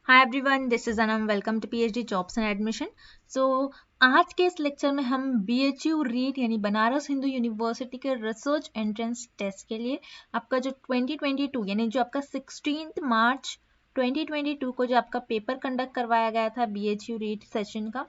Hi everyone, this is Anam. Welcome to PhD jobs and admission. So आज के इस lecture में हम बीएचयू रीट यानी बनारस हिंदू यूनिवर्सिटी के रिसर्च एंट्रेंस टेस्ट के लिए आपका जो 2022 यानी जो आपका 16 मार्च 2022 को जो आपका पेपर कंडक्ट करवाया गया था बीएचयू रीट सेशन का,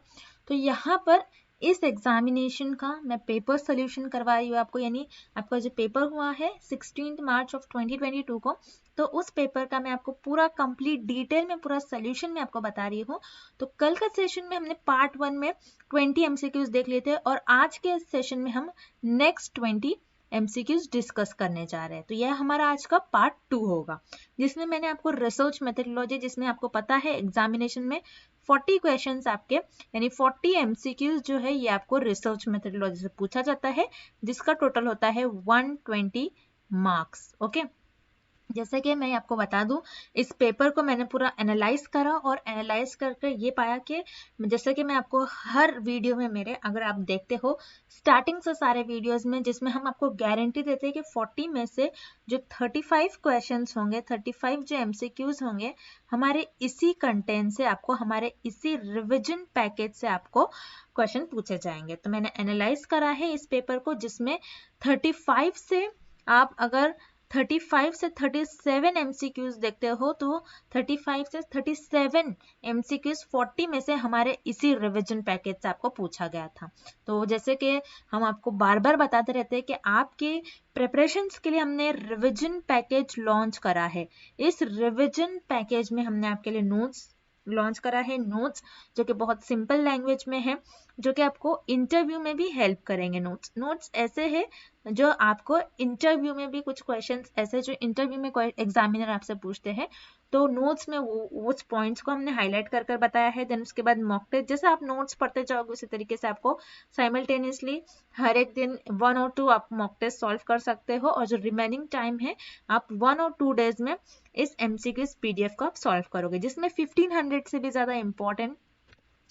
तो यहाँ पर इस एग्जामिनेशन का मैं पेपर सोल्यूशन करवा रही हूँ आपको। यानी आपका जो पेपर हुआ है 16 मार्च ऑफ 2022 को, तो उस पेपर का मैं आपको पूरा कंप्लीट डिटेल में पूरा सोल्यूशन में आपको बता रही हूँ। तो कल का सेशन में हमने पार्ट 1 में 20 एमसीक्यूज देख लिए थे और आज के सेशन में हम नेक्स्ट 20 एमसीक्यूज डिस्कस करने जा रहे हैं। तो यह हमारा आज का पार्ट 2 होगा, जिसमें मैंने आपको रिसर्च मेथडोलॉजी, जिसमें आपको पता है एग्जामिनेशन में 40 क्वेश्चंस आपके यानी 40 एमसीक्यूज जो है ये आपको रिसर्च मेथडोलॉजी से पूछा जाता है, जिसका टोटल होता है 120 मार्क्स। ओके, जैसे कि मैं आपको बता दूं, इस पेपर को मैंने पूरा एनालाइज करा और एनालाइज करके ये पाया कि जैसे कि मैं आपको हर वीडियो में मेरे, अगर आप देखते हो स्टार्टिंग से सारे वीडियोस में, जिसमें हम आपको गारंटी देते हैं कि 40 में से जो 35 क्वेश्चंस होंगे, 35 जो एमसीक्यूज होंगे, हमारे इसी कंटेंट से आपको, हमारे इसी रिविजन पैकेज से आपको क्वेश्चन पूछे जाएंगे। तो मैंने एनालाइज करा है इस पेपर को, जिसमें 35 से आप अगर 35 से 37 एमसीक्यूज देखते हो तो 35 से 37 एमसीक्यूज 40 में से हमारे इसी रिवीजन पैकेज से आपको पूछा गया था। तो जैसे कि हम आपको बार बार बताते रहते हैं कि आपके प्रिपरेशंस के लिए हमने रिवीजन पैकेज लॉन्च करा है। इस रिवीजन पैकेज में हमने आपके लिए नोट्स लॉन्च करा है, नोट्स जो कि बहुत सिंपल लैंग्वेज में है, जो कि आपको इंटरव्यू में भी हेल्प करेंगे। नोट्स ऐसे है जो आपको इंटरव्यू में भी कुछ क्वेश्चंस ऐसे जो इंटरव्यू में एग्जामिनर आपसे पूछते हैं, तो नोट्स में उस पॉइंट्स को हमने हाईलाइट कर कर बताया है। देन उसके बाद मॉक टेस्ट, जैसे आप नोट्स पढ़ते जाओगे उसी तरीके से आपको साइमल्टेनियसली हर एक दिन 1 और 2 आप मॉक टेस्ट सॉल्व कर सकते हो, और जो रिमेनिंग टाइम है आप 1 और 2 डेज में इस एमसीक्यूज पीडीएफ को आप सॉल्व करोगे, जिसमें 1500 से भी ज्यादा इंपॉर्टेंट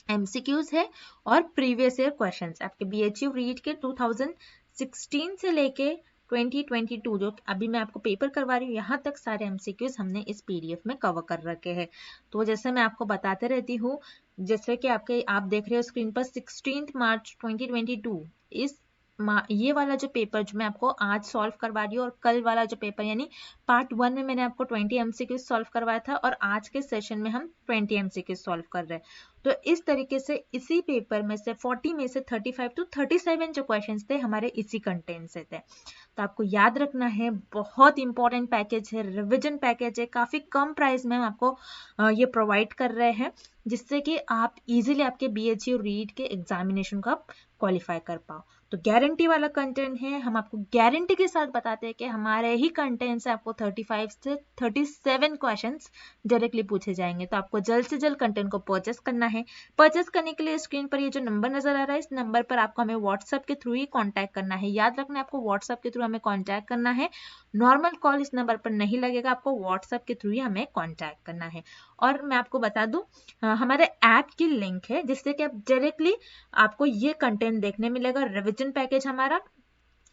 एमसीक्यूज है और प्रीवियस ईयर क्वेश्चंस आपके बीएचयू रीट के 2016 से लेके 2022 जो अभी मैं आपको पेपर करवा रही हूँ, यहाँ तक सारे एमसीक्यूज हमने इस पीडीएफ में कवर कर रखे हैं। तो जैसे मैं आपको बताते रहती हूँ, जैसे कि आप देख रहे हो स्क्रीन पर 16 मार्च 2022, इस ये वाला जो पेपर जो मैं आपको आज सॉल्व करवा रही हूँ, और कल वाला जो पेपर यानी पार्ट 1 में मैंने आपको 20 एमसीक्यूज सॉल्व करवाया था, और आज के सेशन में हम 20 एमसीक्यूज सॉल्व कर रहे हैं। तो इस तरीके से इसी पेपर में से 40 में से 35 टू 37 जो क्वेश्चंस थे हमारे इसी कंटेंट से थे। तो आपको याद रखना है, बहुत इंपॉर्टेंट पैकेज है, रिवीजन पैकेज है, काफी कम प्राइस में हम आपको ये प्रोवाइड कर रहे हैं, जिससे कि आप इजीली आपके बीएचयू रीट के एग्जामिनेशन को आप क्वालिफाई कर पाओ। तो गारंटी वाला कंटेंट है, हम आपको गारंटी के साथ बताते हैं कि हमारे ही कंटेंट से आपको 35 से 37 क्वेश्चंस डायरेक्टली पूछे जाएंगे। तो आपको जल्द से जल्द कंटेंट को परचेस करना है। परचेस करने के लिए स्क्रीन पर ये जो नंबर नजर आ रहा है, इस नंबर पर आपको हमें व्हाट्सएप के थ्रू ही कांटेक्ट करना है। याद रखना है, आपको व्हाट्सएप के थ्रू हमें कांटेक्ट करना है। नॉर्मल कॉल इस नंबर पर नहीं लगेगा, आपको व्हाट्सएप के थ्रू ही हमें कांटेक्ट करना है। और मैं आपको बता दूं, हमारे ऐप की लिंक है, जिससे कि आप डायरेक्टली आपको ये कंटेंट देखने मिलेगा। रिवीजन पैकेज हमारा,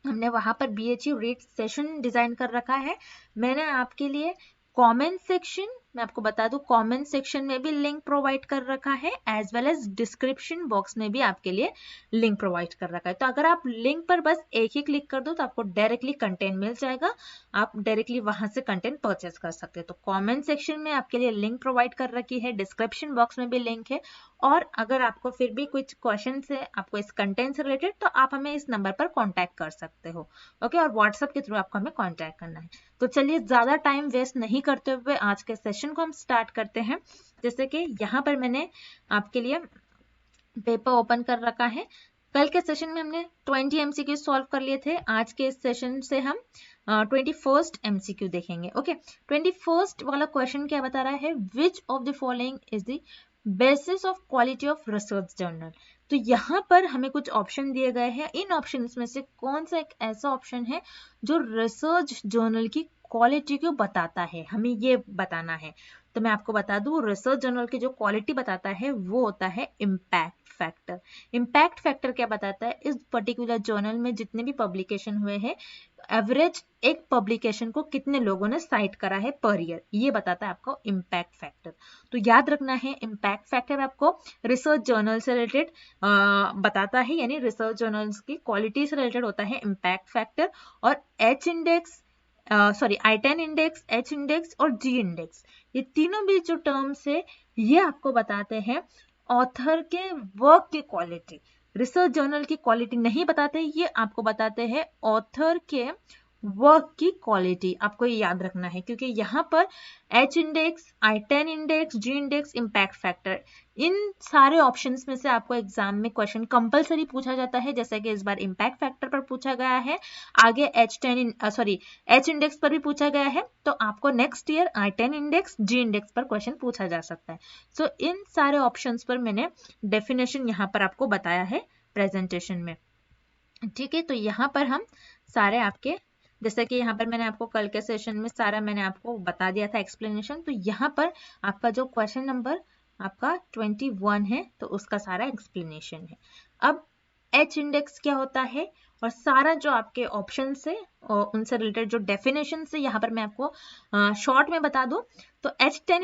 हमने वहां पर बीएचयू रीट सेशन डिजाइन कर रखा है। मैंने आपके लिए कमेंट सेक्शन, मैं आपको बता दूं, कमेंट सेक्शन में भी लिंक प्रोवाइड कर रखा है, as well as description box में भी आपके लिए लिंक प्रोवाइड कर रखा है। तो अगर आप लिंक पर बस एक ही क्लिक कर दो तो आपको डायरेक्टली कंटेंट मिल जाएगा, आप डायरेक्टली वहां से कंटेंट परचेस कर सकते हैं। तो कमेंट सेक्शन में आपके लिए लिंक प्रोवाइड कर रखी है, डिस्क्रिप्शन बॉक्स में भी लिंक है। और अगर आपको फिर भी कुछ क्वेश्चन है आपको इस कंटेंट से रिलेटेड, तो आप हमें इस नंबर पर कॉन्टैक्ट कर सकते हो। ओके, और व्हाट्सएप के थ्रू आपको हमें कॉन्टैक्ट करना है। तो चलिए ज्यादा टाइम वेस्ट नहीं करते हुए आज के सेशन को हम स्टार्ट करते हैं। जैसे कि यहाँ पर मैंने आपके लिए पेपर ओपन कर रखा है। कल के सेशन में हमने 20 एमसीक्यू सॉल्व कर लिए थे, आज के इस सेशन से हम 21st एमसीक्यू देखेंगे। ओके, 21st वाला क्वेश्चन क्या बता रहा है, विच of the following is the basis of quality of research journal. तो यहाँ पर हमें कुछ ऑप्शन दिए गए हैं, इन ऑप्शंस में से कौन सा एक ऐसा ऑप्शन है जो रिसर्च जर्नल की क्वालिटी को बताता है, हमें ये बताना है। तो मैं आपको बता दूं, रिसर्च जर्नल की जो क्वालिटी बताता है वो होता है इम्पैक्ट फैक्टर। इम्पैक्ट फैक्टर क्या बताता है, इस पर्टिकुलर जर्नल में जितने भी पब्लिकेशन हुए हैं एवरेज एक पब्लिकेशन को कितने लोगों ने साइट करा है पर ईयर, ये बताता है आपको इम्पैक्ट फैक्टर। तो याद रखना है इम्पैक्ट फैक्टर आपको रिसर्च जर्नल से रिलेटेड बताता है, यानी रिसर्च जर्नल्स की क्वालिटी से रिलेटेड होता है इम्पैक्ट फैक्टर। और H index I10 index, H index और जी इंडेक्स, ये तीनों भी जो टर्म्स है ये आपको बताते हैं ऑथर के वर्क की क्वालिटी। रिसर्च जर्नल की क्वालिटी नहीं बताते, ये आपको बताते हैं ऑथर के वर्क की क्वालिटी। आपको ये याद रखना है, क्योंकि यहाँ पर एच इंडेक्स, I10 इंडेक्स, जी इंडेक्स, इम्पैक्ट फैक्टर, इन सारे ऑप्शंस में से आपको एग्जाम में क्वेश्चन कंपलसरी पूछा जाता है, जैसे कि इस बार इम्पैक्ट फैक्टर पर पूछा गया है, आगे एच इंडेक्स पर भी पूछा गया है, तो आपको नेक्स्ट ईयर I10 इंडेक्स, जी इंडेक्स पर क्वेश्चन पूछा जा सकता है। सो इन सारे ऑप्शंस पर मैंने डेफिनेशन यहाँ पर आपको बताया है प्रेजेंटेशन में, ठीक है। तो यहाँ पर हम सारे आपके, जैसे कि यहाँ पर मैंने आपको कल के सेशन में सारा मैंने आपको बता दिया था एक्सप्लेनेशन, तो यहाँ पर आपका जो क्वेश्चन नंबर आपका 21 है, तो उसका सारा एक्सप्लेनेशन है। अब एच इंडेक्स क्या होता है और सारा जो आपके ऑप्शन है और उनसे रिलेटेड जो डेफिनेशन है यहाँ पर मैं आपको शॉर्ट में बता दूं, तो I10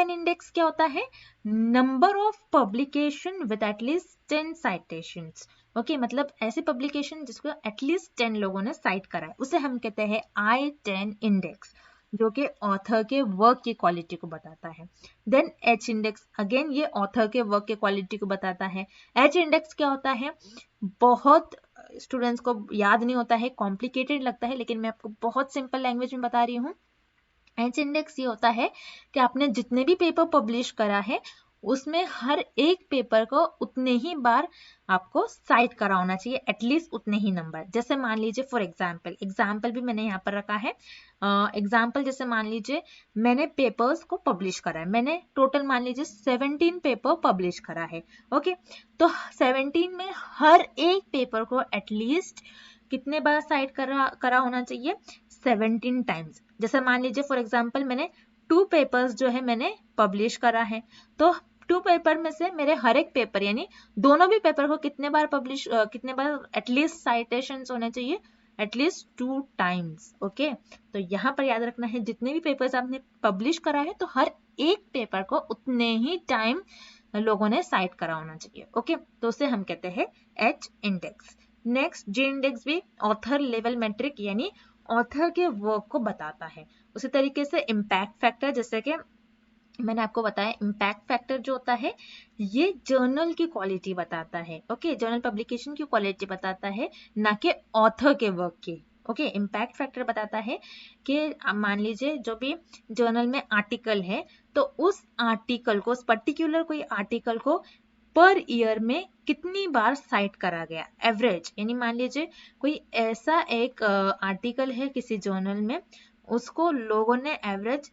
इंडेक्स क्या होता है, number of publication with at least 10 citations. Okay, मतलब ऐसे पब्लिकेशन जिसको एटलीस्ट 10 लोगों ने साइट करा है, उसे हम कहते हैं I10 इंडेक्स, जो कि ऑथर के वर्क की क्वालिटी को बताता है। देन एच इंडेक्स, अगेन ये ऑथर के वर्क की क्वालिटी को बताता है। एच इंडेक्स क्या होता है, बहुत स्टूडेंट्स को याद नहीं होता है, कॉम्प्लिकेटेड लगता है, लेकिन मैं आपको बहुत सिंपल लैंग्वेज में बता रही हूँ। एच इंडेक्स ये होता है कि आपने जितने भी पेपर पब्लिश करा है उसमें हर एक पेपर को उतने ही बार आपको साइट करा होना चाहिए, एटलीस्ट उतने ही नंबर। जैसे मान लीजिए फॉर एग्जाम्पल भी मैंने यहाँ पर रखा है। एग्जाम्पल जैसे मान लीजिए मैंने पेपर्स को पब्लिश करा है, मैंने टोटल मान लीजिए 17 पेपर पब्लिश करा है। ओके, तो 17 में हर एक पेपर को एटलीस्ट कितने बार साइट करा होना चाहिए, 17 टाइम्स। जैसे मान लीजिए फॉर एग्जाम्पल मैंने 2 पेपर्स जो है मैंने पब्लिश करा है, तो 2 पेपर में से मेरे हर एक पेपर यानी दोनों भी पेपर को कितने बार एटलीस्ट साइटेशंस होने चाहिए, एटलीस्ट 2 टाइम्स। ओके, तो यहाँ पर याद रखना है जितने भी पेपर्स आपने पब्लिश करा है तो हर एक पेपर को उतने ही टाइम लोगों ने साइट करा होना चाहिए। ओके, तो उसे हम कहते हैं एच इंडेक्स। नेक्स्ट जी इंडेक्स भी ऑथर लेवल मेट्रिक यानी ऑथर के वर्क को बताता है। उसी तरीके से इम्पैक्ट फैक्टर, जैसे कि मैंने आपको बताया इम्पैक्ट फैक्टर जो होता है ये जर्नल की क्वालिटी बताता है। ओके, जर्नल पब्लिकेशन की क्वालिटी बताता है, ना कि ऑथर के वर्क की। ओके, इम्पैक्ट फैक्टर बताता है कि मान लीजिए जो भी जर्नल में आर्टिकल है तो उस आर्टिकल को, उस पर्टिकुलर कोई आर्टिकल को पर ईयर में कितनी बार साइट करा गया, एवरेज। यानी मान लीजिए कोई ऐसा एक आर्टिकल है किसी जर्नल में, उसको लोगों ने एवरेज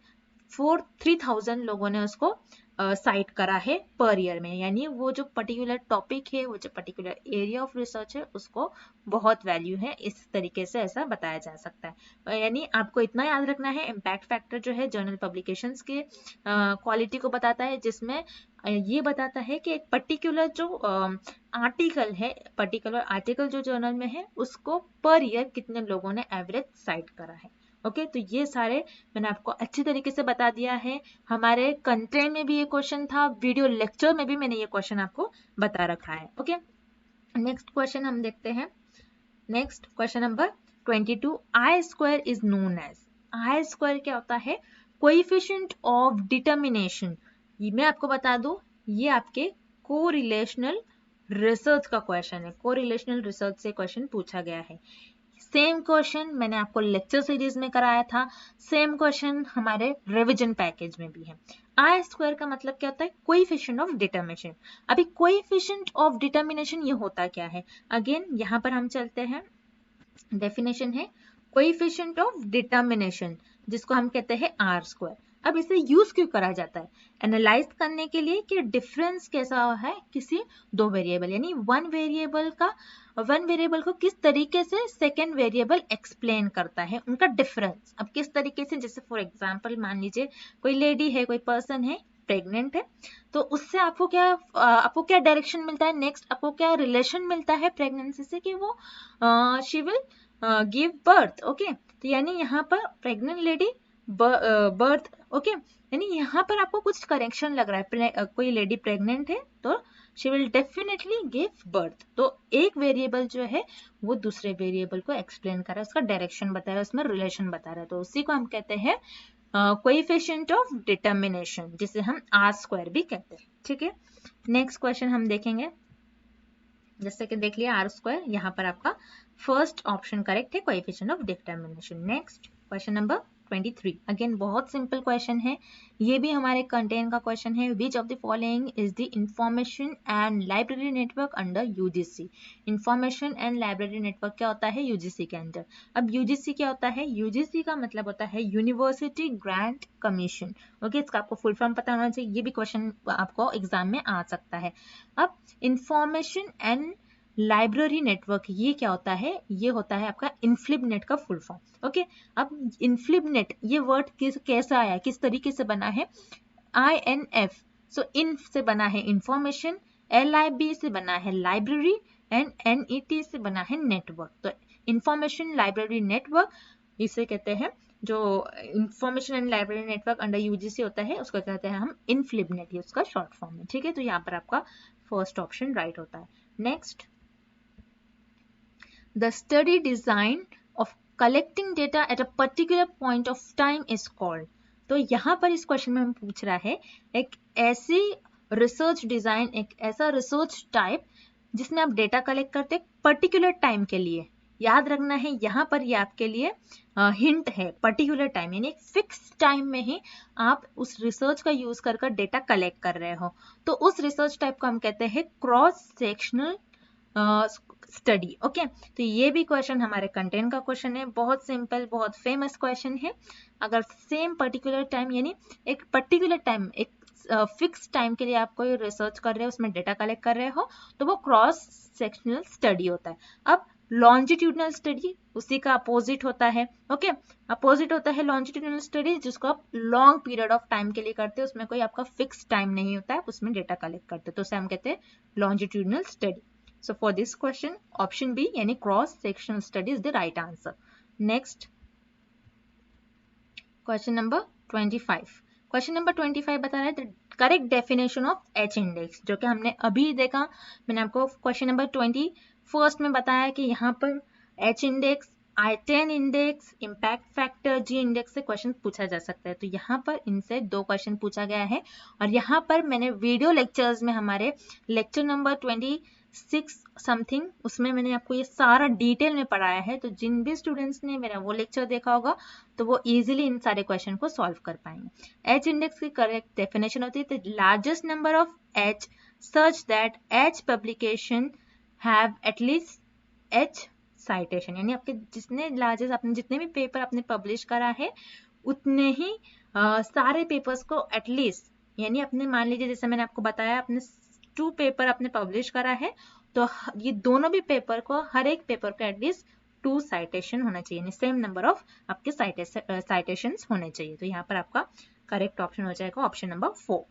3000 लोगों ने उसको साइट करा है पर ईयर में, यानी वो जो पर्टिकुलर टॉपिक है, वो जो पर्टिकुलर एरिया ऑफ रिसर्च है, उसको बहुत वैल्यू है। इस तरीके से ऐसा बताया जा सकता है। यानी आपको इतना याद रखना है, इम्पैक्ट फैक्टर जो है जर्नल पब्लिकेशंस के क्वालिटी को बताता है, जिसमें ये बताता है कि एक पर्टिकुलर जो पर्टिकुलर आर्टिकल जो जर्नल में है उसको पर ईयर कितने लोगों ने एवरेज साइट करा है। ओके, तो ये सारे मैंने आपको अच्छी तरीके से बता दिया है। हमारे कंटेंट में भी ये क्वेश्चन था, वीडियो लेक्चर में भी मैंने ये क्वेश्चन आपको बता रखा है। ओके, नेक्स्ट क्वेश्चन हम देखते हैं। Next question number 22, I square is known as. I square क्या होता है, कोएफिशिएंट ऑफ डिटर्मिनेशन। ये मैं आपको बता दूं, ये आपके कोरिलेशनल रिसर्च का क्वेश्चन है। कोरिलेशनल रिसर्च से क्वेश्चन पूछा गया है। सेम क्वेश्चन मैंने आपको लेक्चर सीरीज में कराया था, सेम क्वेश्चन हमारे रिवीजन पैकेज में भी है। आई स्क्वायर का मतलब क्या होता है, कोएफिशिएंट ऑफ डिटर्मिनेशन। अभी कोएफिशिएंट ऑफ डिटर्मिनेशन ये होता क्या है, अगेन यहाँ पर हम चलते हैं, डेफिनेशन है कोएफिशिएंट ऑफ डिटर्मिनेशन, जिसको हम कहते हैं आर स्क्वायर। अब इसे यूज क्यों करा जाता है, एनालाइज करने के लिए कि डिफरेंस कैसा है किसी दो वेरिएबल, यानी वन वेरिएबल को किस तरीके से सेकेंड वेरिएबल एक्सप्लेन करता है, उनका डिफरेंस। अब किस तरीके से, जैसे फॉर एग्जांपल मान लीजिए कोई लेडी है, कोई पर्सन है, प्रेग्नेंट है, तो उससे आपको क्या डायरेक्शन मिलता है, नेक्स्ट आपको क्या रिलेशन मिलता है प्रेगनेंसी से, कि वो she will give birth. Okay, तो यानी यहाँ पर प्रेग्नेंट लेडी बर्थ। ओके, यानी यहाँ पर आपको कुछ करेक्शन लग रहा है, कोई लेडी प्रेग्नेंट है तो she will definitely give birth. तो एक वेरिएबल जो है वो दूसरे वेरिएबल को एक्सप्लेन कर रहा है, उसका डायरेक्शन बता रहा है, उसमें रिलेशन बता रहा है, तो उसी को हम कहते हैं कोएफिशिएंट ऑफ डिटर्मिनेशन, जिसे हम आर स्क्वायर भी कहते हैं। ठीक है, नेक्स्ट क्वेश्चन हम देखेंगे। जैसे कि देख लिया आर स्क्वायर, यहाँ पर आपका फर्स्ट ऑप्शन करेक्ट है, coefficient of determination. Next question number 23, again बहुत सिंपल क्वेश्चन है, ये भी हमारे कंटेंट का क्वेश्चन है। विच of the following is the information and library network under UGC. Information and library network क्या होता है यूजीसी के अंदर। अब यूजीसी क्या होता है, यूजीसी का मतलब होता है यूनिवर्सिटी ग्रांट कमीशन। ओके, इसका आपको फुल फॉर्म पता होना चाहिए, ये भी क्वेश्चन आपको एग्जाम में आ सकता है। अब इंफॉर्मेशन एंड लाइब्रेरी नेटवर्क ये क्या होता है, ये होता है आपका इनफ्लिबनेट का फुल फॉर्म। ओके, अब इनफ्लिबनेट ये वर्ड कैसा आया, किस तरीके से बना है, INF, सो इन से बना है इंफॉर्मेशन, LIB से बना है लाइब्रेरी, एंड NET से बना है नेटवर्क। तो इंफॉर्मेशन लाइब्रेरी नेटवर्क इसे कहते हैं, जो information and library network under UGC होता है उसको कहते हैं हम इनफ्लिबनेट, ये उसका शॉर्ट फॉर्म है। ठीक है, तो यहाँ पर आपका फर्स्ट ऑप्शन राइट होता है। Next, the study design of collecting data at a particular point of time is called। तो यहाँ पर इस क्वेश्चन में हम पूछ रहा है एक ऐसी रिसर्च डिजाइन, एक ऐसा रिसर्च टाइप जिसमें आप डेटा कलेक्ट करते हैं पर्टिकुलर टाइम के लिए। याद रखना है यहाँ पर ये आपके लिए हिंट है, पर्टिकुलर टाइम यानी एक फिक्स टाइम में ही आप उस रिसर्च का यूज कर डेटा कलेक्ट कर रहे हो, तो उस रिसर्च टाइप को हम कहते हैं क्रॉस सेक्शनल स्टडी। ओके, तो ये भी क्वेश्चन हमारे कंटेंट का क्वेश्चन है, बहुत सिंपल, बहुत फेमस क्वेश्चन है। अगर सेम पर्टिकुलर टाइम यानी एक पर्टिकुलर टाइम, एक फिक्स टाइम के लिए आप कोई रिसर्च कर रहे हो, उसमें डेटा कलेक्ट कर रहे हो, तो वो क्रॉस सेक्शनल स्टडी होता है। अब लॉन्जिट्यूडनल स्टडी उसी का अपोजिट होता है। ओके, अपोजिट होता है लॉन्जिट्यूडनल स्टडी, जिसको आप लॉन्ग पीरियड ऑफ टाइम के लिए करते हो, उसमें कोई आपका फिक्स टाइम नहीं होता है, उसमें डेटा कलेक्ट करते हो, तो उसे हम कहते हैं longitudinal study. So for this question, option B यानी cross sectional study is the right answer. Next, question number 25. Question number 25 बता रहा है the correct definition of H index, जो कि हमने अभी देखा। मैंने आपको question number 21 में बताया कि यहाँ पर H index, I10 index, impact factor, G index से क्वेश्चन पूछा जा सकता है। तो यहाँ पर इनसे 2 क्वेश्चन पूछा गया है, और यहाँ पर मैंने वीडियो लेक्चर्स में हमारे लेक्चर नंबर 26 समथिंग, उसमें मैंने आपको ये सारा डिटेल में पढ़ाया है, तो जिन भी स्टूडेंट्स ने मेरा वो लेक्चर देखा होगा तो वो इजीली इन सारे क्वेश्चन को सॉल्व कर पाएंगे। एच इंडेक्स की करेक्ट डेफिनेशन होती है the largest number of H such that H publication have at least H citation, यानी आपके जितने लार्जेस्ट, आपने जितने भी पेपर आपने पब्लिश करा है उतने ही सारे पेपर्स को एटलीस्ट, यानी अपने मान लीजिए जैसे मैंने आपको बताया अपने 2 पेपर आपने पब्लिश करा है, तो ये दोनों भी पेपर को, हर एक पेपर को एटलीस्ट 2 साइटेशन होना चाहिए, यानी सेम नंबर ऑफ आपके साइटेशंस होने चाहिए। तो यहाँ पर आपका करेक्ट ऑप्शन हो जाएगा ऑप्शन नंबर 4।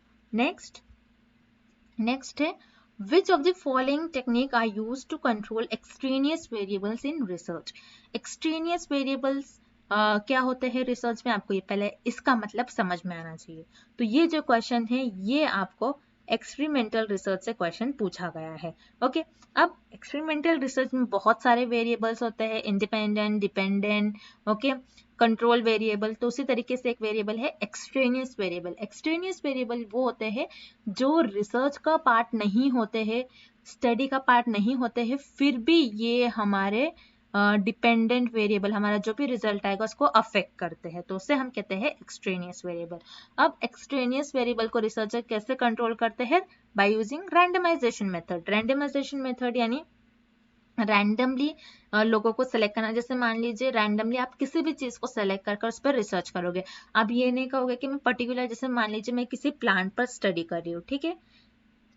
नेक्स्ट है which of the following technique are used to control extraneous variables in research। extraneous variables क्या होते हैं रिसर्च में, आपको ये पहले इसका मतलब समझ में आना चाहिए। तो ये जो क्वेश्चन है ये आपको एक्सपेरिमेंटल रिसर्च से क्वेश्चन पूछा गया है। ओके, अब एक्सपेरिमेंटल रिसर्च में बहुत सारे वेरिएबल्स होते हैं, independent, dependent, okay, control variable. तो उसी तरीके से एक वेरिएबल है एक्सट्रेनियस वेरिएबल। एक्सट्रेनियस वेरिएबल वो होते हैं जो रिसर्च का पार्ट नहीं होते हैं, स्टडी का पार्ट नहीं होते हैं, फिर भी ये हमारे डिपेंडेंट वेरिएबल, हमारा जो भी रिजल्ट आएगा उसको अफेक्ट करते हैं, तो उसे हम कहते हैं एक्सट्रेनियस वेरिएबल। अब एक्सट्रेनियस वेरिएबल को रिसर्चर कैसे कंट्रोल करते हैं, by using randomization method. Randomization method यानी रैंडमली लोगों को सेलेक्ट करना। जैसे मान लीजिए रैंडमली आप किसी भी चीज को सेलेक्ट कर उस पर रिसर्च करोगे। अब ये नहीं कहोगे कि मैं पर्टिकुलर, जैसे मान लीजिए मैं किसी प्लांट पर स्टडी कर रही हूँ, ठीक है,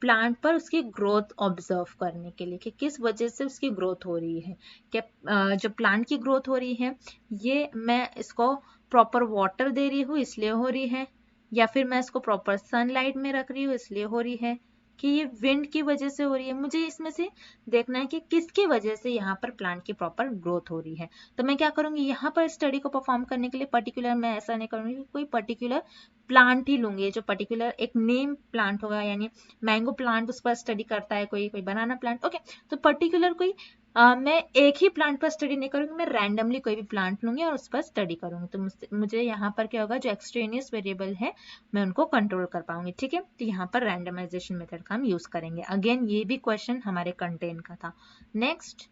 प्लांट पर उसकी ग्रोथ ऑब्जर्व करने के लिए कि किस वजह से उसकी ग्रोथ हो रही है, क्या जो प्लांट की ग्रोथ हो रही है ये मैं इसको प्रॉपर वाटर दे रही हूँ इसलिए हो रही है, या फिर मैं इसको प्रॉपर सनलाइट में रख रही हूँ इसलिए हो रही है, कि ये विंड की वजह से हो रही है, मुझे इसमें से देखना है कि किसकी वजह से यहाँ पर प्लांट की प्रॉपर ग्रोथ हो रही है। तो मैं क्या करूंगी, यहाँ पर स्टडी को परफॉर्म करने के लिए पर्टिकुलर मैं ऐसा नहीं करूंगी कि कोई पर्टिकुलर प्लांट ही लूंगी, जो पर्टिकुलर एक नेम प्लांट होगा, यानी मैंगो प्लांट उस पर स्टडी करता है, कोई बनाना प्लांट, ओके। तो पर्टिकुलर कोई मैं एक ही प्लांट पर स्टडी नहीं करूंगी, मैं रैंडमली कोई भी प्लांट लूंगी और उस पर स्टडी करूंगी। तो मुझे यहाँ पर क्या होगा, जो एक्सट्रेनियस वेरिएबल है मैं उनको कंट्रोल कर पाऊंगी, ठीक है। तो यहाँ पर रैंडमाइजेशन मेथड का हम यूज करेंगे। अगेन ये भी क्वेश्चन हमारे कंटेंट का था। Next,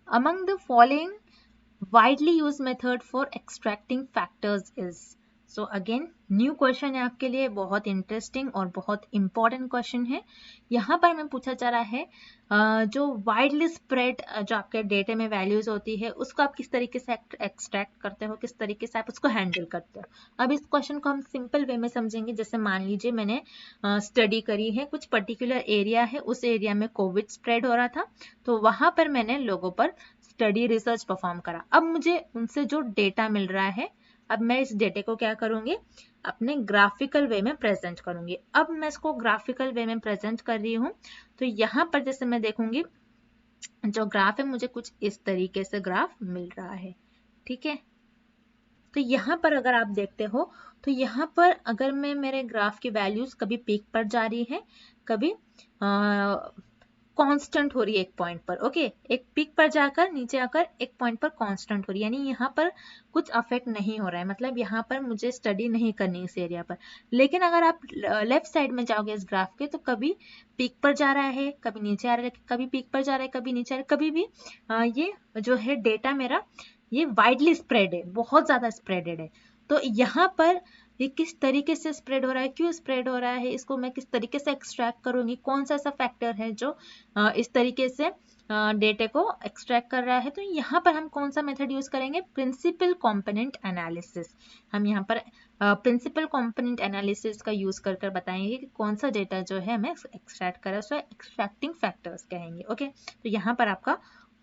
among the following widely used method for extracting factors is। so again new question है आपके लिए, बहुत इंटरेस्टिंग और बहुत इंपॉर्टेंट क्वेश्चन है। यहाँ पर हमें पूछा जा रहा है जो वाइडली स्प्रेड जो आपके डेटा में वैल्यूज होती है उसको आप किस तरीके से एक्सट्रैक्ट करते हो, किस तरीके से आप उसको हैंडल करते हो। अब इस क्वेश्चन को हम सिंपल वे में समझेंगे। जैसे मान लीजिए मैंने स्टडी करी है, कुछ पर्टिकुलर एरिया है, उस एरिया में कोविड स्प्रेड हो रहा था, तो वहां पर मैंने लोगों पर स्टडी रिसर्च परफॉर्म करा। अब मुझे उनसे जो डेटा मिल रहा है, अब मैं इस डेटे को क्या करूंगी, अपने ग्राफिकल वे में प्रेजेंट करूंगी। अब मैं इसको ग्राफिकल वे में प्रेजेंट कर रही हूँ, तो यहाँ पर जैसे मैं देखूंगी जो ग्राफ है, मुझे कुछ इस तरीके से ग्राफ मिल रहा है, ठीक है। तो यहाँ पर अगर आप देखते हो, तो यहाँ पर अगर मैं मेरे ग्राफ की वैल्यूज कभी पीक पर जा रही है, कभी कांस्टेंट हो रही है एक पॉइंट पर, ओके। एक पीक पर जाकर नीचे आकर एक पॉइंट पर कांस्टेंट हो रही है, यानी यहाँ पर कुछ अफेक्ट नहीं हो रहा है, मतलब यहाँ पर मुझे स्टडी नहीं करनी इस एरिया पर। लेकिन अगर आप लेफ्ट साइड में जाओगे इस ग्राफ के, तो कभी पीक पर जा रहा है, कभी नीचे आ रहा है, कभी पीक पर जा रहा है, कभी नीचे आ रहा है, कभी भी ये जो है डेटा मेरा ये वाइडली स्प्रेड है, बहुत ज्यादा स्प्रेडेड है। तो यहाँ पर ये किस तरीके से स्प्रेड हो रहा है, क्यों स्प्रेड हो रहा है, इसको मैं किस तरीके से एक्सट्रैक्ट करूंगी, कौन सा ऐसा फैक्टर है जो इस तरीके से डेटा को एक्सट्रैक्ट कर रहा है। तो यहाँ पर हम कौन सा मेथड यूज करेंगे, प्रिंसिपल कंपोनेंट एनालिसिस। हम यहाँ पर प्रिंसिपल कंपोनेंट एनालिसिस का यूज कर बताएंगे कि कौन सा डेटा जो है हमें एक्सट्रैक्ट कर रहा है, उसको एक्सट्रैक्टिंग फैक्टर्स कहेंगे, ओके। तो यहाँ पर आपका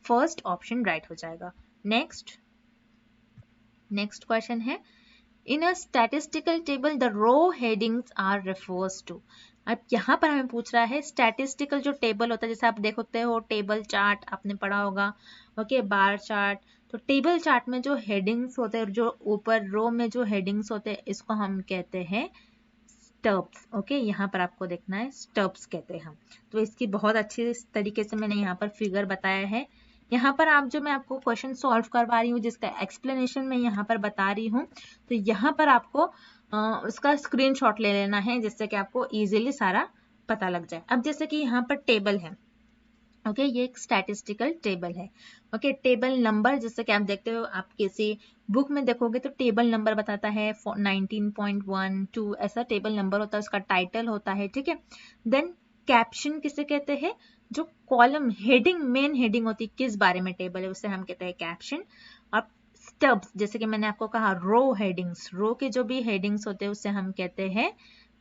फर्स्ट ऑप्शन राइट हो जाएगा। नेक्स्ट क्वेश्चन है, In a statistical table, the row headings are refers to। अब यहाँ पर हमें पूछ रहा है स्टैटिस्टिकल जो टेबल होता है, जैसे आप देखते हो टेबल चार्ट आपने पढ़ा होगा, ओके, बार चार्ट। तो टेबल चार्ट में जो हेडिंग्स होते हैं, जो ऊपर रो में जो हेडिंग्स होते हैं, इसको हम कहते हैं स्टब्स, ओके। यहाँ पर आपको देखना है स्टब्स कहते हैं हम। तो इसकी बहुत अच्छी तरीके से मैंने यहाँ पर फिगर बताया है। यहाँ पर आप जो मैं आपको क्वेश्चन सॉल्व करवा रही हूँ, जिसका एक्सप्लेनेशन मैं यहाँ पर बता रही हूँ, तो यहाँ पर आपको उसका स्क्रीनशॉट ले लेना है, जिससे कि आपको इजीली सारा पता लग जाए। अब जैसे कि यहाँ पर टेबल है, ओके, ये एक स्टैटिस्टिकल टेबल है, ओके। टेबल नंबर जैसे कि आप देखते हो, आप किसी बुक में देखोगे तो टेबल नंबर बताता है 19.12 ऐसा टेबल नंबर होता है, उसका टाइटल होता है, ठीक है। देन कैप्शन किसे कहते हैं, जो कॉलम हेडिंग, मेन हेडिंग होती है, किस बारे में टेबल है, उसे हम कहते हैं कैप्शन। और स्टब्स, जैसे कि मैंने आपको कहा रो हेडिंग्स, रो के जो भी हेडिंग्स होते हैं उसे हम कहते हैं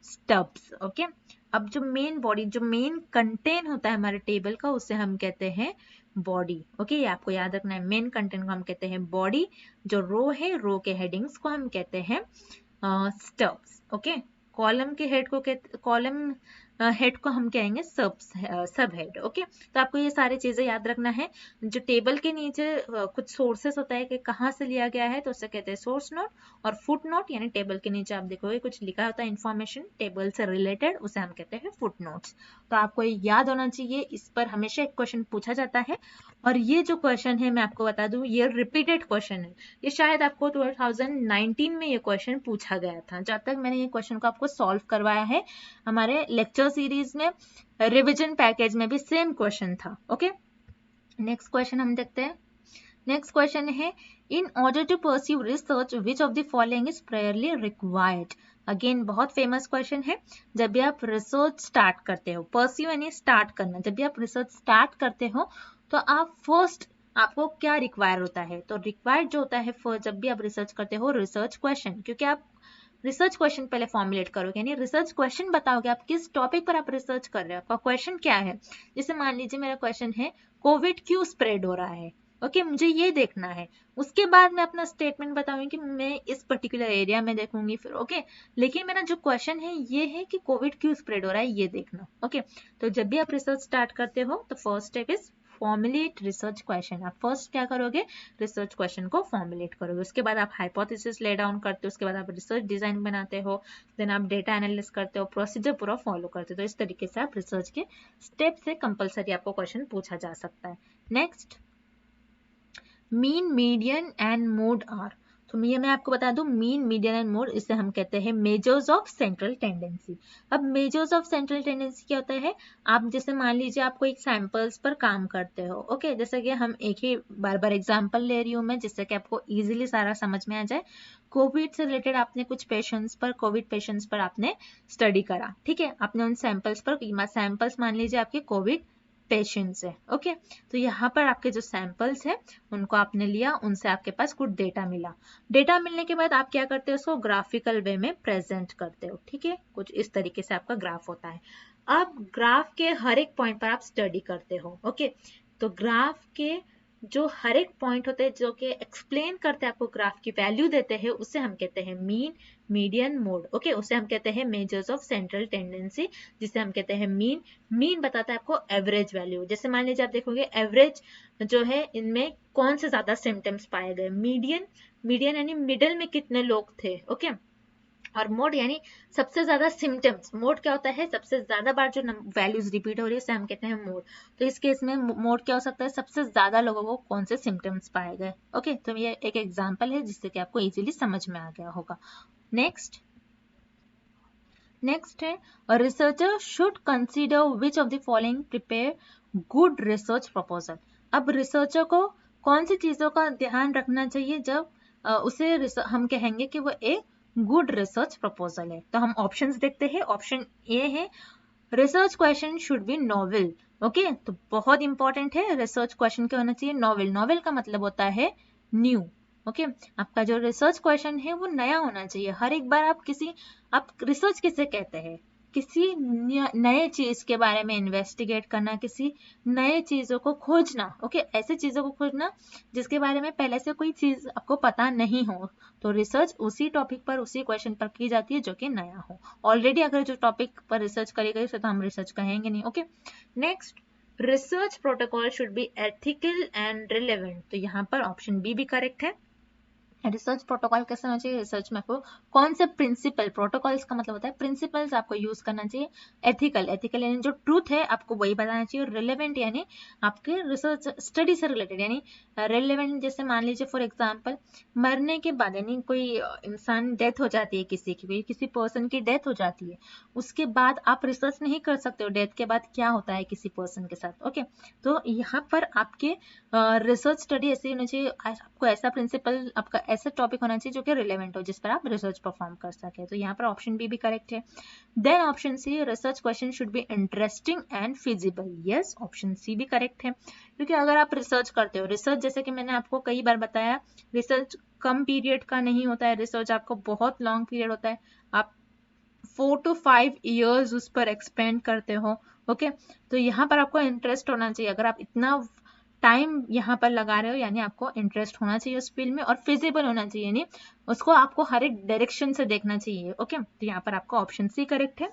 स्टब्स, ओके। अब जो मेन बॉडी, जो मेन कंटेंट होता है हमारे टेबल का, उसे हम कहते हैं बॉडी, ओके। ये आपको याद रखना है, मेन कंटेंट को हम कहते हैं बॉडी, जो रो है, रो के हेडिंग्स को हम कहते हैं स्टब्स, ओके। कॉलम के हेड को कॉलम हेड को हम कहेंगे सब हेड, ओके। तो आपको ये सारी चीजें याद रखना है। जो टेबल के नीचे कुछ सोर्सेस होता है कि कहाँ से लिया गया है, तो उसे कहते हैं सोर्स नोट। और फुट नोट, यानी टेबल के नीचे आप देखोगे कुछ लिखा होता है इंफॉर्मेशन टेबल से रिलेटेड, उसे हम कहते हैं फुट नोट्स। तो आपको ये याद होना चाहिए, इस पर हमेशा एक क्वेश्चन पूछा जाता है। और ये जो क्वेश्चन है मैं आपको बता दूं, ये रिपीटेड क्वेश्चन है। ये शायद आपको 2019 में ये क्वेश्चन पूछा गया था, जब तक मैंने ये क्वेश्चन को आपको सॉल्व करवाया है। हमारे लेक्चर सीरीज में रिवीजन पैकेज में भी सेम क्वेश्चन था, ओके। नेक्स्ट क्वेश्चन हम देखते हैं। नेक्स्ट क्वेश्चन है, in order to pursue research which of the following is priorly required. Again बहुत फेमस क्वेश्चन है। जब भी आप रिसर्च स्टार्ट करते हो, परस्यू यानी स्टार्ट करना, जब भी आप रिसर्च स्टार्ट करते हो तो आप फर्स्ट आपको क्या रिक्वायर होता है, तो रिक्वायर्ड जो होता है फर्स्ट जब भी आप रिसर्च करते हो, रिसर्च क्वेश्चन, क्योंकि आप रिसर्च क्वेश्चन पहले फॉर्मुलेट करोगे, यानी रिसर्च क्वेश्चन बताओगे, आप किस टॉपिक पर आप रिसर्च कर रहे हो, आपका क्वेश्चन क्या है। जैसे मान लीजिए मेरा क्वेश्चन है कोविड क्यों स्प्रेड हो रहा है, ओके, मुझे ये देखना है, उसके बाद मैं अपना स्टेटमेंट बताऊंगी कि मैं इस पर्टिकुलर एरिया में देखूंगी फिर। ओके, लेकिन मेरा जो क्वेश्चन है ये है कि कोविड क्यों स्प्रेड हो रहा है ये देखना। ओके, तो जब भी आप रिसर्च स्टार्ट करते हो तो first step is formulate research question. आप फर्स्ट क्या करोगे, रिसर्च क्वेश्चन को फॉर्मुलेट करोगे, उसके बाद आप हाइपोथेसिस ले डाउन करते हो, उसके बाद आप रिसर्च डिजाइन बनाते हो, देन आप डेटा एनालिसिस करते हो, प्रोसीजर पूरा फॉलो करते हो। तो इस तरीके से आप रिसर्च के स्टेप से कंपलसरी आपको क्वेश्चन पूछा जा सकता है। Next, mean, median and mode are. तो ये मैं आपको बता दूं, मीन, मीडियन एंड मोड, इसे हम कहते हैं मेजर्स ऑफ सेंट्रल टेंडेंसी। अब मेजर्स ऑफ सेंट्रल टेंडेंसी क्या होता है, आप जैसे मान लीजिए आप कोई एक सैंपल्स पर काम करते हो। ओके, जैसे कि हम एक ही बार बार एग्जांपल ले रही हूँ मैं, जिससे कि आपको इजीली सारा समझ में आ जाए। कोविड से रिलेटेड आपने कुछ पेशेंट्स पर, कोविड पेशेंट्स पर आपने स्टडी करा, ठीक है, आपने उन सैंपल्स पर, सैंपल्स मान लीजिए आपके कोविड पेशेंट्स है। ओके, तो यहाँ पर आपके जो सैंपल्स है उनको आपने लिया, उनसे आपके पास कुछ डेटा मिला। डेटा मिलने के बाद आप क्या करते हो, उसको ग्राफिकल वे में प्रेजेंट करते हो, ठीक है, कुछ इस तरीके से आपका ग्राफ होता है। अब ग्राफ के हर एक पॉइंट पर आप स्टडी करते हो। ओके, तो ग्राफ के जो हर एक पॉइंट होते हैं जो कि एक्सप्लेन करते हैं, आपको ग्राफ की वैल्यू देते हैं, उसे हम कहते हैं मीन, मीडियन, मोड। ओके, उसे हम कहते हैं मेजर्स ऑफ सेंट्रल टेंडेंसी, जिसे हम कहते हैं मीन। मीन बताता है आपको एवरेज वैल्यू, जैसे मान लीजिए आप देखोगे एवरेज जो है इनमें कौन से ज्यादा सिम्टम्स पाए गए। मीडियन, मीडियन यानी मिडल में कितने लोग थे। ओके, और मोड यानी सबसे ज्यादा सिम्टम्स। मोड क्या होता है, सबसे ज्यादा बार जो वैल्यूज रिपीट हो रही है उसे हम कहते हैं मोड। तो इस केस में मोड क्या हो सकता है, सबसे ज्यादा लोगों को कौन से सिम्टम्स पाए गए। ओके, तो ये एक एग्जांपल है जिससे कि आपको इजीली समझ में आ गया होगा। नेक्स्ट, नेक्स्ट है, researcher should consider which of the following prepare good research proposal. अब रिसर्चर को कौन सी चीजों का ध्यान रखना चाहिए जब उसे हम कहेंगे कि वो एक गुड रिसर्च प्रपोजल है। तो हम ऑप्शंस देखते हैं। ऑप्शन ए है, research question should B novel. Okay, तो बहुत इंपॉर्टेंट है, रिसर्च क्वेश्चन क्या होना चाहिए, नॉवेल। नॉवेल का मतलब होता है न्यू। ओके, आपका जो रिसर्च क्वेश्चन है वो नया होना चाहिए। हर एक बार आप रिसर्च किसे कहते हैं, किसी नए चीज के बारे में इन्वेस्टिगेट करना, किसी नए चीजों को खोजना। ओके, ऐसे चीजों को खोजना जिसके बारे में पहले से कोई चीज आपको पता नहीं हो। तो रिसर्च उसी टॉपिक पर, उसी क्वेश्चन पर की जाती है जो कि नया हो। ऑलरेडी अगर जो टॉपिक पर रिसर्च करी गई उसे तो हम रिसर्च कहेंगे नहीं। Okay, next, research protocol should be ethical and relevant. तो यहाँ पर ऑप्शन बी भी करेक्ट है। रिसर्च प्रोटोकॉल कैसे होना चाहिए, रिसर्च में आपको कौन से प्रिंसिपल, प्रोटोकॉल्स का मतलब होता है प्रिंसिपल्स आपको यूज करना चाहिए। एथिकल, एथिकल यानी जो ट्रूथ है आपको वही बताना चाहिए। और रिलेवेंट यानी आपके रिसर्च स्टडी से रिलेटेड, यानी रिलेवेंट जैसे मान लीजिए फॉर एग्जांपल मरने के बाद, यानी कोई इंसान डेथ हो जाती है, किसी की, किसी पर्सन की डेथ हो जाती है, उसके बाद आप रिसर्च नहीं कर सकते हो डेथ के बाद क्या होता है किसी पर्सन के साथ। ओके, तो यहाँ पर आपके रिसर्च स्टडी ऐसी होनी चाहिए, आपको ऐसा प्रिंसिपल, आपका ऐसा टॉपिक होना चाहिए जो कि रिलेवेंट हो, जिस पर आप रिसर्च परफॉर्म कर सके। तो यहाँ पर ऑप्शन बी भी करेक्ट है। Then option C, research question should be interesting and feasible. Yes, option C भी करेक्ट है, क्योंकि अगर आप रिसर्च करते हो, रिसर्च जैसे कि मैंने आपको कई बार बताया, रिसर्च कम पीरियड का नहीं होता है, रिसर्च आपको बहुत लॉन्ग पीरियड होता है। आप 4 to 5 years उस पर एक्सपेंड करते हो। ओके, तो यहाँ पर आपको इंटरेस्ट होना चाहिए। अगर आप इतना टाइम यहाँ पर लगा रहे हो यानी आपको इंटरेस्ट होना चाहिए उस फील्ड में, और फिजिबल होना चाहिए, यानी उसको आपको हर एक डायरेक्शन से देखना चाहिए। ओके, तो यहाँ पर आपका ऑप्शन सी करेक्ट है।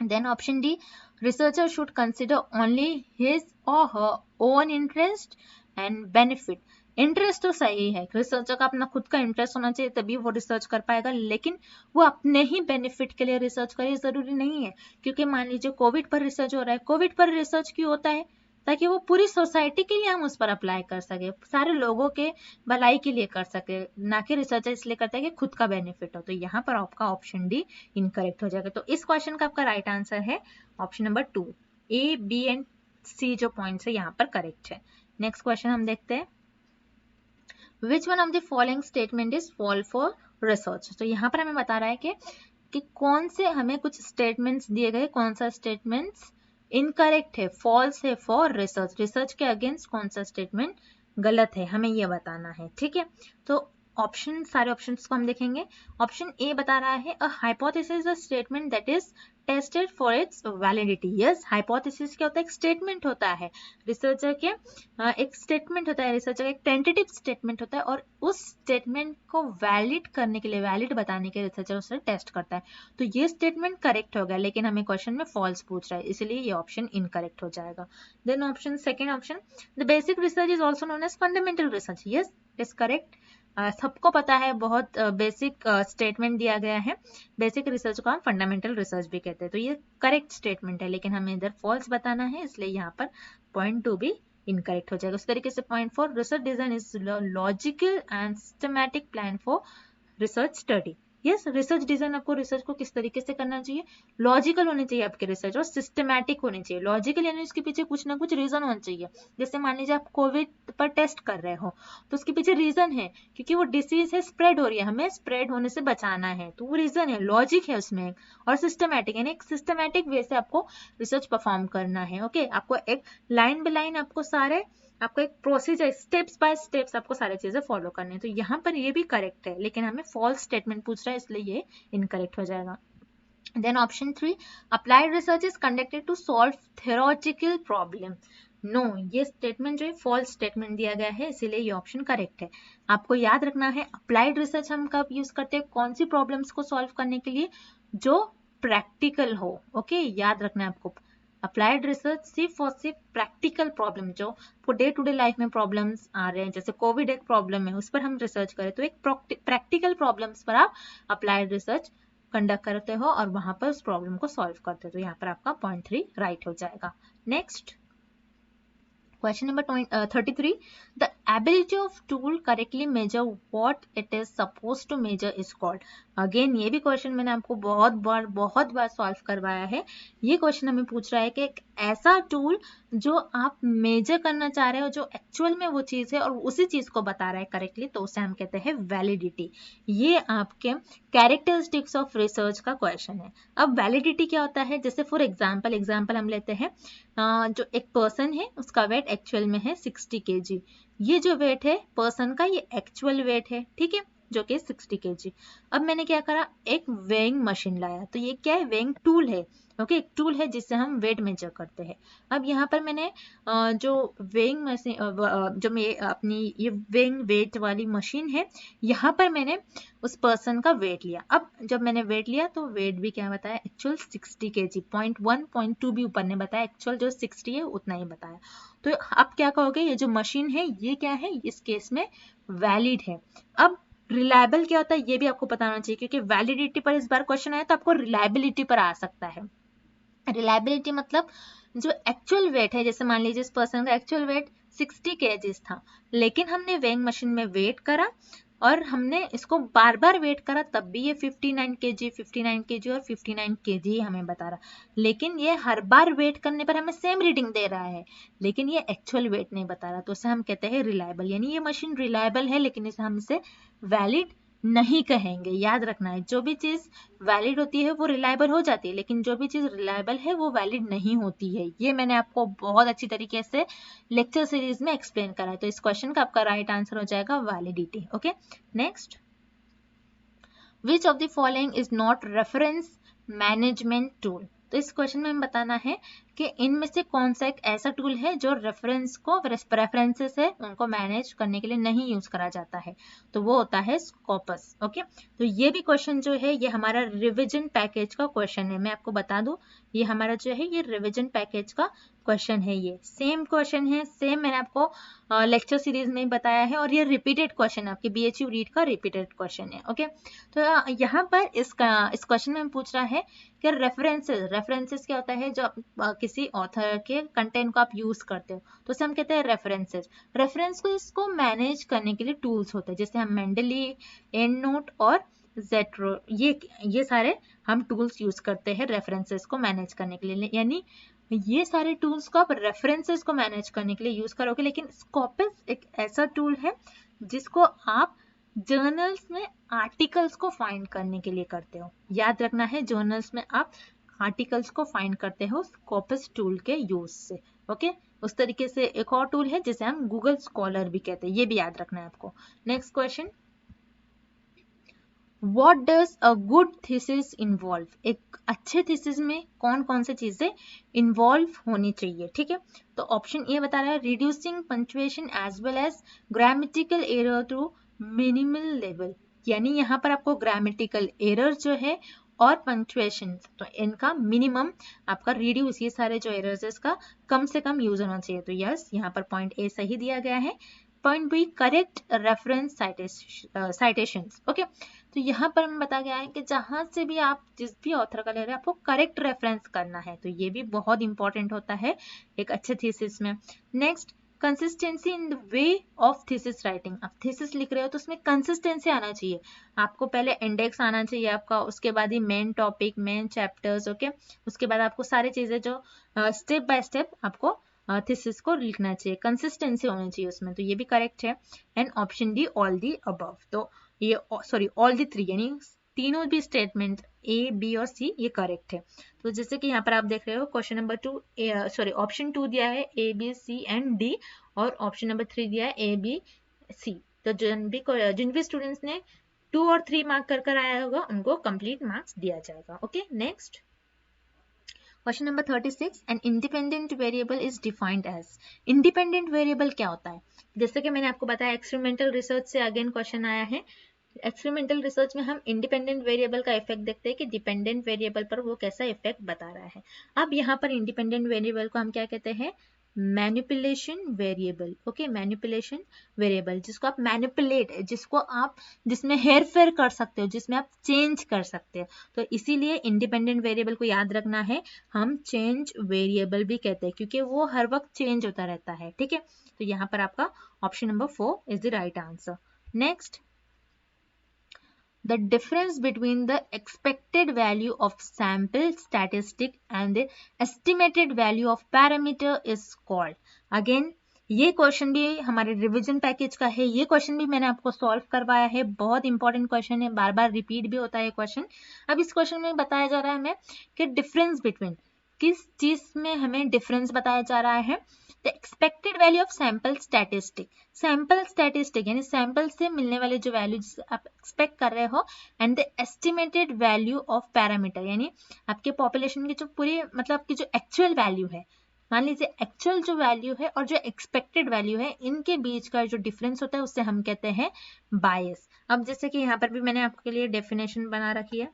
Then option D, researcher should consider only his or her own interest and benefit. Interest तो सही है, रिसर्चर का अपना खुद का इंटरेस्ट होना चाहिए तभी वो रिसर्च कर पाएगा, लेकिन वो अपने ही बेनिफिट के लिए रिसर्च करे जरूरी नहीं है। क्योंकि मान लीजिए कोविड पर रिसर्च हो रहा है, कोविड पर रिसर्च क्यों होता है, ताकि वो पूरी सोसाइटी के लिए हम उस पर अप्लाई कर सके, सारे लोगों के भलाई के लिए कर सके, ना कि रिसर्चर इसलिए करता है कि खुद का बेनिफिट हो। तो यहाँ पर आपका ऑप्शन डी इनकरेक्ट हो जाएगा। तो इस क्वेश्चन का आपका राइट आंसर है option number 2, A, B and C जो पॉइंट्स है यहाँ पर करेक्ट है। नेक्स्ट क्वेश्चन हम देखते हैं, which one of the following statement is false for research. तो यहाँ पर हमें बता रहा है कि कौन से हमें कुछ स्टेटमेंट्स दिए गए, कौन सा स्टेटमेंट्स इनकरेक्ट है, फॉल्स है फॉर रिसर्च, रिसर्च के अगेंस्ट कौन सा स्टेटमेंट गलत है, हमें ये बताना है। ठीक है, तो ऑप्शन, सारे ऑप्शंस को हम देखेंगे। ऑप्शन ए बता रहा है a hypothesis a statement that is tested for its validity. Yes, hypothesis क्या होता है? एक स्टेटमेंट होता है रिसर्चर के, एक स्टेटमेंट होता है रिसर्चर का, एक टेंटेटिव स्टेटमेंट होता है, और उस स्टेटमेंट को वैलिड करने के लिए, वैलिड बताने के लिए रिसर्चर उसे टेस्ट करता है। तो ये स्टेटमेंट करेक्ट हो गया, लेकिन हमें क्वेश्चन में फॉल्स पूछ रहा है, इसलिए ये ऑप्शन इनकरेक्ट हो जाएगा। Then option, second option, the basic research is also known as fundamental research. Yes, is correct. सबको पता है, बहुत बेसिक स्टेटमेंट दिया गया है। बेसिक रिसर्च को हम फंडामेंटल रिसर्च भी कहते हैं, तो ये करेक्ट स्टेटमेंट है, लेकिन हमें इधर फॉल्स बताना है, इसलिए यहाँ पर पॉइंट 2 भी इनकरेक्ट हो जाएगा। उस तरीके से point 4, research design is logical and systematic plan for research study. Yes, research design आपको रिसर्च को किस तरीके से करना चाहिए? लॉजिकल होनी चाहिए आपके रिसर्च, और सिस्टमैटिक होनी चाहिए। लॉजिकल यानी उसके पीछे कुछ ना कुछ रीजन होना चाहिए। जैसे मान लीजिए आप कोविड पर टेस्ट कर रहे हो, तो उसके पीछे रीजन है, क्योंकि वो डिसीज है, स्प्रेड हो रही है, हमें स्प्रेड होने से बचाना है, तो वो रीजन है, लॉजिक है उसमें। और सिस्टमैटिक यानी एक सिस्टमैटिक वे से आपको रिसर्च परफॉर्म करना है। ओके, आपको एक लाइन बाय लाइन, आपको एक प्रोसीजर, स्टेप्स बाय स्टेप्स आपको सारी चीजें फॉलो करनी है। तो यहाँ पर ये भी करेक्ट है, लेकिन हमें फॉल्स स्टेटमेंट पूछ रहा है, इसलिए ये इनकरेक्ट हो जाएगा। Then option 3, applied research is conducted to solve theoretical problem. No, ये स्टेटमेंट जो है फॉल्स स्टेटमेंट दिया गया है, इसीलिए ये ऑप्शन करेक्ट है। आपको याद रखना है, अप्लाइड रिसर्च हम कब यूज करते हैं, कौन सी प्रॉब्लम्स को सॉल्व करने के लिए? जो प्रैक्टिकल हो। ओके, याद रखना है आपको, अप्लाइड रिसर्च सिर्फ और सिर्फ प्रैक्टिकल प्रॉब्लम, जो डे टू डे लाइफ में प्रॉब्लम्स आ रहे हैं, जैसे कोविड एक प्रॉब्लम है, उस पर हम रिसर्च करें, तो एक प्रैक्टिकल प्रॉब्लम्स पर आप अप्लाइड रिसर्च कंडक्ट करते हो और वहां पर उस प्रॉब्लम को सॉल्व करते हो। तो यहाँ पर आपका पॉइंट 3 राइट हो जाएगा। Next question number 33, the ability of tool correctly measure what it is supposed to measure is called। Again ये भी क्वेश्चन मैंने आपको बहुत बार सॉल्व करवाया है। ये क्वेश्चन हमें पूछ रहा है कि एक ऐसा टूल जो आप मेजर करना चाह रहे हो, जो एक्चुअल में वो चीज है और उसी चीज को बता रहा है करेक्टली, तो उसे हम कहते हैं वैलिडिटी। ये आपके कैरेक्टरिस्टिक्स ऑफ रिसर्च का क्वेश्चन है। अब वैलिडिटी क्या होता है? जैसे फॉर एग्जाम्पल हम लेते हैं, जो एक पर्सन है, उसका वेट एक्चुअल में है 60 kg। ये जो वेट है पर्सन का, ये एक्चुअल वेट है, ठीक है, जो कि 60 kg। अब मैंने क्या करा, एक वेइंग मशीन लाया, तो ये क्या है? वेइंग टूल है। ओके, एक टूल है जिससे हम वेट मेजर करते हैं। अब यहाँ पर मैंने जो वेइंग मशीन, जो अपनी ये वेइंग वेट वाली मशीन है, यहाँ पर मैंने उस पर्सन का वेट लिया। अब जब मैंने वेट लिया तो वेट भी क्या बताया? Actual 60 kg। 0.1 0.2 भी ऊपर ने बताया, एक्चुअल जो 60 है उतना ही बताया। तो अब क्या कहोगे, ये जो मशीन है ये क्या है? इस केस में वैलिड है। अब रिलायबल क्या होता है ये भी आपको पता होना चाहिए, क्योंकि वैलिडिटी पर इस बार क्वेश्चन आया तो आपको रिलायबिलिटी पर आ सकता है। रिलायबिलिटी मतलब जो एक्चुअल वेट है, जैसे मान लीजिए इस पर्सन का एक्चुअल वेट 60 kg था, लेकिन हमने वेइंग मशीन में वेट करा और हमने इसको बार बार वेट करा, तब भी ये 59 kg और 59 kg हमें बता रहा। लेकिन ये हर बार वेट करने पर हमें सेम रीडिंग दे रहा है, लेकिन ये एक्चुअल वेट नहीं बता रहा, तो उसे हम कहते हैं रिलायबल। यानी ये मशीन रिलायबल है, लेकिन इसे हम इसे वैलिड नहीं कहेंगे। याद रखना है, जो भी चीज वैलिड होती है वो रिलायबल हो जाती है, लेकिन जो भी चीज रिलायबल है वो वैलिड नहीं होती है। ये मैंने आपको बहुत अच्छी तरीके से लेक्चर सीरीज में एक्सप्लेन करा है। तो इस क्वेश्चन का आपका राइट आंसर हो जाएगा validity. Okay, next, which of the following is not reference management tool. तो इस क्वेश्चन में हमें बताना है कि इनमें से कौन सा एक ऐसा टूल है जो रेफरेंसेस है उनको मैनेज करने के लिए नहीं यूज करा जाता है, तो वो होता है स्कोपस। ओके, तो ये भी क्वेश्चन जो है ये हमारा रिवीजन पैकेज का क्वेश्चन है। मैं आपको बता दूं, ये हमारा जो है ये रिवीजन पैकेज का क्वेश्चन है। ये सेम क्वेश्चन है, सेम मैंने आपको लेक्चर सीरीज में बताया है, और ये रिपीटेड क्वेश्चन है, आपकी BHU रीड का रिपीटेड क्वेश्चन है। ओके, तो यहाँ पर इस क्वेश्चन में पूछ रहा है कि रेफरेंसेस क्या होता है? जो किसी ऑथर के कंटेंट को आप यूज करते हो, तो उसे हम कहते हैं रेफरेंसेस। रेफरेंस को इसको मैनेज करने के लिए टूल्स होते हैं, जैसे हम मेंडली, एंड नोट और जेट्रो, ये सारे हम टूल्स यूज करते हैं रेफरेंसेस को मैनेज करने के लिए। यानी ये सारे टूल्स को आप रेफरेंसेस को मैनेज करने के लिए यूज करोगे, लेकिन स्कोपस एक ऐसा टूल है जिसको आप जर्नल्स में आर्टिकल्स को फाइंड करने के लिए करते हो। याद रखना है, जर्नल्स में आप आर्टिकल्स को फाइंड करते हो स्कोपस टूल के यूज से। ओके, उस तरीके से एक और टूल है जिसे हम गूगल स्कॉलर भी कहते हैं, ये भी याद रखना है आपको। Next question, what does a good thesis involve, एक अच्छे थीसिस में कौन कौन से चीजें इन्वॉल्व होनी चाहिए, ठीक है। तो ऑप्शन ए बता रहा है reducing punctuation as well as grammatical error to minimal level, यानी यहाँ पर आपको ग्रामेटिकल एरर जो है और पंक्चुएशन तो इनका मिनिमम आपका रिड्यूस, ये सारे जो एरर्स है इसका कम से कम यूज होना चाहिए। तो यस, यहाँ पर पॉइंट ए सही दिया गया है। Point B correct reference citations, okay. तो यहाँ पर हमें बताया गया है कि जहां से भी आप जिस भी ऑथर का ले रहे हैं आपको करेक्ट रेफरेंस करना है, तो ये भी बहुत इंपॉर्टेंट होता है एक अच्छे थीसिस में। Next, consistency in the way of thesis writing, आप थीसिस लिख रहे हो तो उसमें कंसिस्टेंसी आना चाहिए। आपको पहले इंडेक्स आना चाहिए आपका, उसके बाद ही main topic, main chapters, okay. उसके बाद आपको सारी चीजें जो स्टेप बाय स्टेप आपको थीसिस को लिखना चाहिए, कंसिस्टेंसी होनी चाहिए उसमें, तो ये भी करेक्ट है। And option D all the above, तो ये सॉरी ऑल दी थ्री यानी तीनों भी स्टेटमेंट ए बी और सी ये करेक्ट है। तो जैसे कि यहाँ पर आप देख रहे हो क्वेश्चन नंबर 2 सॉरी ऑप्शन 2 दिया है A B C and D और ऑप्शन नंबर 3 दिया है ए बी सी। तो जिन भी स्टूडेंट्स ने 2 और 3 मार्क कर आया होगा उनको कंप्लीट मार्क्स दिया जाएगा। Okay, next question number 36, an independent variable is defined as, independent variable क्या होता है? जैसे कि मैंने आपको बताया एक्सपेरिमेंटल रिसर्च से अगेन क्वेश्चन आया है। एक्सपेरिमेंटल रिसर्च में हम इंडिपेंडेंट वेरिएबल का इफेक्ट देखते हैं कि डिपेंडेंट वेरिएबल पर वो कैसा इफेक्ट बता रहा है। अब यहाँ पर इंडिपेंडेंट वेरिएबल को हम क्या कहते हैं? Manipulation variable, okay, manipulation variable, जिसको आप मैनिपुलेट, जिसको आप जिसमें हेर फेर कर सकते हो, जिसमें आप चेंज कर सकते हो, तो इसीलिए इंडिपेंडेंट वेरिएबल को याद रखना है, हम चेंज वेरिएबल भी कहते हैं क्योंकि वो हर वक्त चेंज होता रहता है, ठीक है। तो यहाँ पर आपका option number 4 is the right answer. Next, the difference between the expected value of sample statistic and the estimated value of parameter is called, again ये क्वेश्चन भी हमारे रिवीजन पैकेज का है, ये क्वेश्चन भी मैंने आपको सॉल्व करवाया है, बहुत इंपॉर्टेंट क्वेश्चन है, बार बार रिपीट भी होता है क्वेश्चन। अब इस क्वेश्चन में बताया जा रहा है हमें कि डिफरेंस बिटवीन, किस चीज में हमें डिफरेंस बताया जा रहा है? The expected value of sample statistic, sample statistic यानी सैंपल से मिलने वाले जो वैल्यू आप एक्सपेक्ट कर रहे हो, and the estimated value of parameter यानी आपके पॉपुलेशन की जो पूरी मतलब आपकी जो एक्चुअल वैल्यू है, मान लीजिए एक्चुअल जो वैल्यू है और जो एक्सपेक्टेड वैल्यू है, इनके बीच का जो डिफरेंस होता है उससे हम कहते हैं बायस। अब जैसे कि यहाँ पर भी मैंने आपके लिए डेफिनेशन बना रखी है।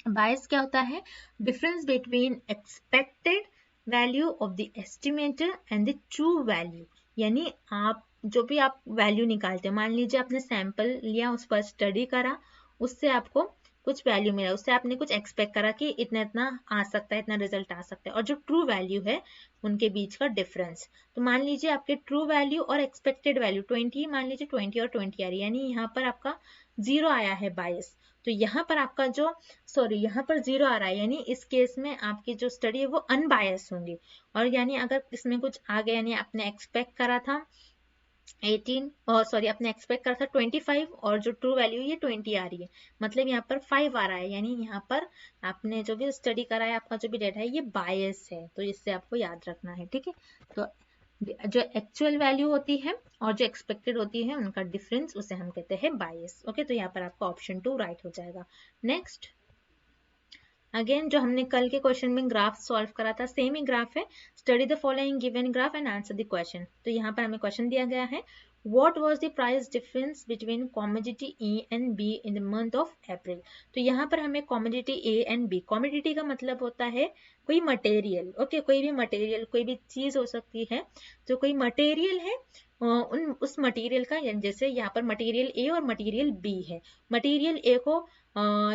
बायस क्या होता है? Difference between expected value of the estimator and the true value, यानी आप जो भी आप वैल्यू निकालते हो, मान लीजिए आपने सैंपल लिया, उस पर स्टडी करा, उससे आपको कुछ वैल्यू मिला, उससे आपने कुछ एक्सपेक्ट करा कि इतना इतना आ सकता है, इतना रिजल्ट आ सकता है, और जो ट्रू वैल्यू है उनके बीच का डिफरेंस। तो मान लीजिए आपके ट्रू वैल्यू और एक्सपेक्टेड वैल्यू 20, मान लीजिए 20 और 20 आ रही है, यानी यहाँ पर आपका 0 आया है बायस, तो यहाँ पर आपका जो यहाँ पर 0 आ रहा है, यानी इस केस में आपकी जो स्टडी है वो अनबायस होंगी। और यानी अगर इसमें कुछ आ गया, यानी आपने एक्सपेक्ट करा था 18 और आपने एक्सपेक्ट करा था 25 और जो ट्रू वैल्यू ये 20 आ रही है, मतलब यहाँ पर 5 आ रहा है, यानी यहाँ पर आपने जो भी स्टडी करा है, आपका जो भी डेटा है ये बायस है, तो इससे आपको याद रखना है, ठीक है। तो जो एक्चुअल वैल्यू होती है और जो एक्सपेक्टेड होती है उनका डिफरेंस, उसे हम कहते हैं बायस। ओके, तो यहाँ पर आपका ऑप्शन 2 राइट हो जाएगा। नेक्स्ट, अगेन जो हमने कल के क्वेश्चन में ग्राफ सॉल्व करा था, सेम ही ग्राफ है। Study the following given graph and answer the question. तो यहाँ पर हमें क्वेश्चन दिया गया है, What was the price difference between commodity A and B in the month of April? तो यहाँ पर हमें commodity A and B, commodity का मतलब होता है कोई मटेरियल, ओके, कोई भी मटेरियल, कोई भी चीज हो सकती है, तो कोई मटेरियल है, उस मटेरियल का, जैसे यहाँ पर मटेरियल A और मटेरियल B है, मटेरियल A को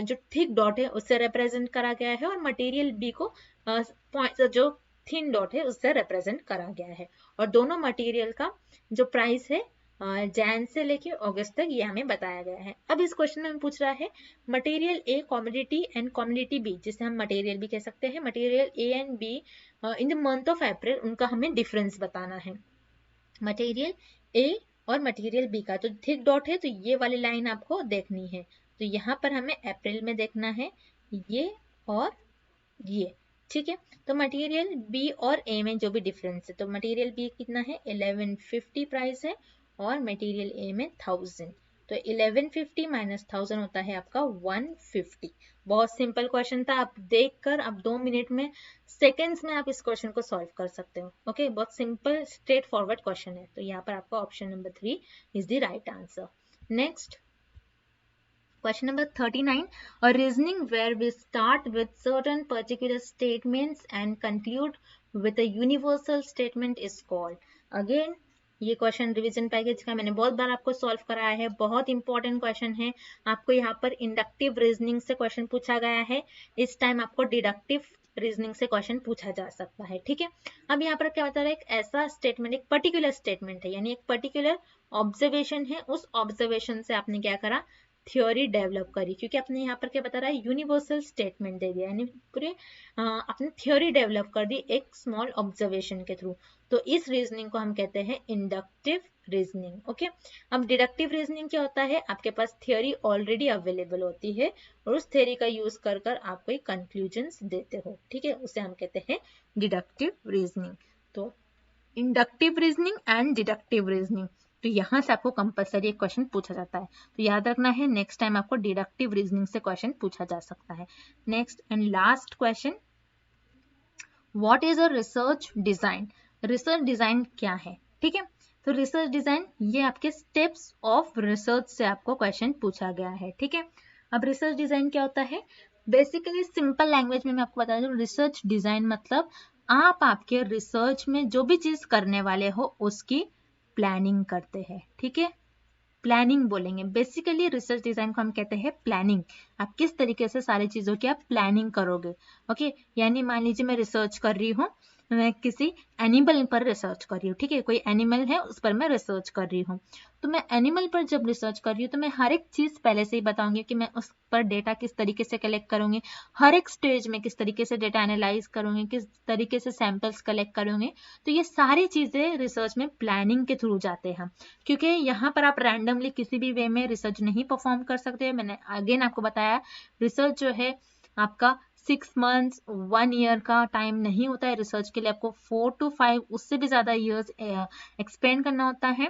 जो थिक डॉट है उससे रिप्रेजेंट करा गया है और मटेरियल बी को जो थिन डॉट है उससे रिप्रेजेंट करा गया है, और दोनों मटेरियल का जो प्राइस है जैन से लेके अगस्त तक ये हमें बताया गया है। अब इस क्वेश्चन में पूछ रहा है material A commodity and commodity B, जिसे हम मटेरियल भी कह सकते हैं, material A and B in the month of April, उनका हमें डिफरेंस बताना है। मटेरियल ए और मटेरियल बी का जो थिक डॉट है, तो ये वाली लाइन आपको देखनी है, तो यहाँ पर हमें अप्रैल में देखना है ये और ये, ठीक है। तो मटेरियल बी और ए में जो भी डिफरेंस है, तो मटेरियल बी कितना है 1150 प्राइस है और मटेरियल ए में 1000, तो 1150 माइनस 1000 होता है आपका 150। बहुत सिंपल क्वेश्चन था, आप देखकर आप 2 मिनट में, सेकेंड्स में आप इस क्वेश्चन को सॉल्व कर सकते हो। ओके, बहुत सिंपल स्ट्रेट फॉरवर्ड क्वेश्चन है। तो यहाँ पर आपका option number 3 is the right answer. Next question number 39, a reasoning where we start with certain particular statements and conclude with a universal statement is called। again ये question revision package का मैंने बहुत बार आपको सॉल्व कराया है, बहुत important question है। आपको यहाँ पर इंडक्टिव रीजनिंग से क्वेश्चन पूछा गया है, इस टाइम आपको डिडक्टिव रीजनिंग से क्वेश्चन पूछा जा सकता है। ठीक है, अब यहाँ पर क्या बता रहा है, एक ऐसा स्टेटमेंट, एक पर्टिकुलर स्टेटमेंट है, यानी एक पर्टिकुलर ऑब्जर्वेशन है, उस ऑब्जर्वेशन से आपने क्या करा, थ्योरी डेवलप करी, क्योंकि आपने यहाँ पर क्या बता रहा है, यूनिवर्सल स्टेटमेंट दे दिया, यानी पूरे आपने थ्योरी डेवलप कर दी एक स्मॉल ऑब्जर्वेशन के थ्रू। तो इस रीजनिंग को हम कहते हैं इंडक्टिव रीजनिंग। ओके, अब डिडक्टिव रीजनिंग क्या होता है, आपके पास थ्योरी ऑलरेडी अवेलेबल होती है और उस थ्योरी का यूज कर कर आप कोई कंक्लूजन्स देते हो। ठीक है, उसे हम कहते हैं डिडक्टिव रीजनिंग। तो inductive reasoning and deductive reasoning, तो यहाँ से आपको कंपलसरी एक क्वेश्चन पूछा जाता है, तो याद रखना है नेक्स्ट टाइम आपको डिडक्टिव रीजनिंग से क्वेश्चन पूछा जा सकता है। Next and last question, what is a research design. Research design क्या है? ठीक है, तो रिसर्च डिजाइन ये आपके स्टेप्स ऑफ रिसर्च से आपको क्वेश्चन पूछा गया है। ठीक है, अब रिसर्च डिजाइन क्या होता है, बेसिकली सिंपल लैंग्वेज में मैं आपको बता दूं, रिसर्च डिजाइन मतलब आप आपके रिसर्च में जो भी चीज करने वाले हो उसकी प्लानिंग करते हैं। ठीक है, प्लानिंग बोलेंगे, बेसिकली रिसर्च डिजाइन को हम कहते हैं प्लानिंग। आप किस तरीके से सारी चीजों की आप प्लानिंग करोगे। ओके, यानी मान लीजिए मैं रिसर्च कर रही हूँ, मैं किसी एनिमल पर रिसर्च कर रही हूँ। ठीक है, कोई एनिमल है उस पर मैं रिसर्च कर रही हूँ, तो मैं एनिमल पर जब रिसर्च कर रही हूँ तो मैं हर एक चीज पहले से ही बताऊंगी कि मैं उस पर डेटा किस तरीके से कलेक्ट करूंगी, हर एक स्टेज में किस तरीके से डेटा एनालाइज करूंगी, किस तरीके से सैंपल्स कलेक्ट करूंगी। तो ये सारी चीजें रिसर्च में प्लानिंग के थ्रू जाते हैं, क्योंकि यहाँ पर आप रैंडमली किसी भी वे में रिसर्च नहीं परफॉर्म कर सकते। मैंने अगेन आपको बताया, रिसर्च जो है आपका 6 मंथ्स 1 ईयर का टाइम नहीं होता है रिसर्च के लिए, आपको 4 to 5 उससे भी ज्यादा ईयर्स एक्सपेंड करना होता है,